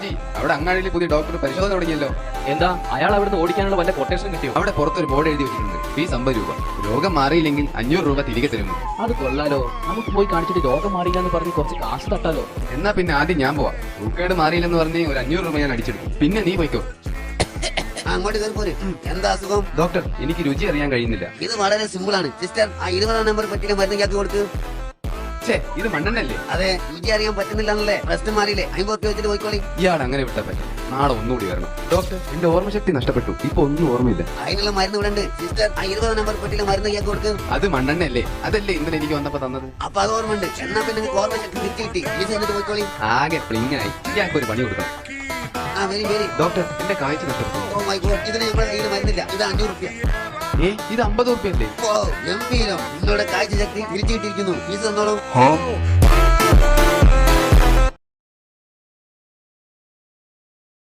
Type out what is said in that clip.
ഹാജി, അവിടെ അങ്ങാടിയിൽ പുതിയ ഡോക്ടർ പരിശോധന തുടങ്ങിയല്ലോ. എന്താ അയാൾ അവിടുന്ന് ഓടിക്കാനുള്ള വല്ല കൊട്ടേഷൻ കിട്ടിയോ? അവിടെ പുറത്തൊരു ബോർഡ് എഴുതി വെച്ചിട്ടുണ്ട്, ഫീസ് 50 രൂപ. രോഗം മാറിയില്ലെങ്കിൽ 500 രൂപ തിരികെ തരുന്നു. അത് കൊള്ളാലോ. നമുക്ക് പോയി കാണിച്ചിട്ട് രോഗം മാറിയില്ല എന്ന് പറഞ്ഞ് കുറച്ച് കാശ് തട്ടാലോ. എന്നാ പിന്നെ ആദ്യം ഞാൻ പോവാം. സൂക്കേട് മാറിയില്ലെന്ന് പറഞ്ഞ് ഒരു 500 രൂപ ഞാൻ അടിച്ചെടുക്കും. പിന്നെ നീ പോയിക്കോ. അങ്ങോട്ട് കയറി പോര്. എന്താ അസുഖം? ഡോക്ടർ, എനിക്ക് രുചി അറിയാൻ കഴിയുന്നില്ല. ഇത് വളരെ സിമ്പിൾ ആണ് സിസ്റ്റർ. ആ 20 നമ്പർ പറ്റിയ മരുന്ന് കേൾക്കി കൊടുക്ക്. ഛേ, ഇത് മണ്ണെണ്ണല്ലേ? അതെ, രുചി അറിയാൻ പറ്റുന്നില്ലാന്നല്ലേ പ്രശ്നം മാറിയില്ലേ? 50 രൂപ വെച്ചിട്ട് പോയിക്കോളി. ഇയാൾ അങ്ങനെ വിട്ടാ പറ്റും. നാളെ ഒന്നുകൂടി വരണം. ഡോക്ടർ, എന്റെ ഓർമ്മശക്തി നഷ്ടപ്പെട്ടു. ഇപ്പൊ ഒന്നും ഓർമ്മയില്ല. അതിനുള്ള മരുന്ന് ഇവിടെ ഉണ്ട് സിസ്റ്റർ. ആ 20 നമ്പർ പറ്റിയ മരുന്ന് കേൾക്കി കൊടുക്ക്. അത് മണ്ണെണ്ണല്ലേ? അതല്ലേ ഇന്നലെ എനിക്ക് വന്നപ്പോ തന്നത്? അപ്പൊ അത് ഓർമ്മ ഉണ്ട്. എന്നാ പിന്നെ നിങ്ങൾക്ക് ഓർമ്മ ശക്തി തിരിച്ചു കിട്ടി. ഫീസ് എന്നിട്ട് പോയിക്കോളി. ആകെ പ്ലിങ്ങായി. ഇയാൾക്ക് ഒരു പണി കൊടുക്കണം. ആ വെരി വെരി. ഡോക്ടർ, എന്റെ കാഴ്ച നഷ്ടപ്പെട്ടു. ഓ മൈ ഗോഡ്, ഇതിന് നമ്മുടെ കയ്യിൽ മരുന്നില്ല. ഇത് 500 രൂപ. ഇത് 50 രൂപയല്ലേ? ഓ ഗംഭീരം. നിങ്ങളുടെ കാഴ്ച ശക്തി തിരിച്ചു കിട്ടിയിരിക്കുന്നു. ഫീസ് തന്നോളൂ.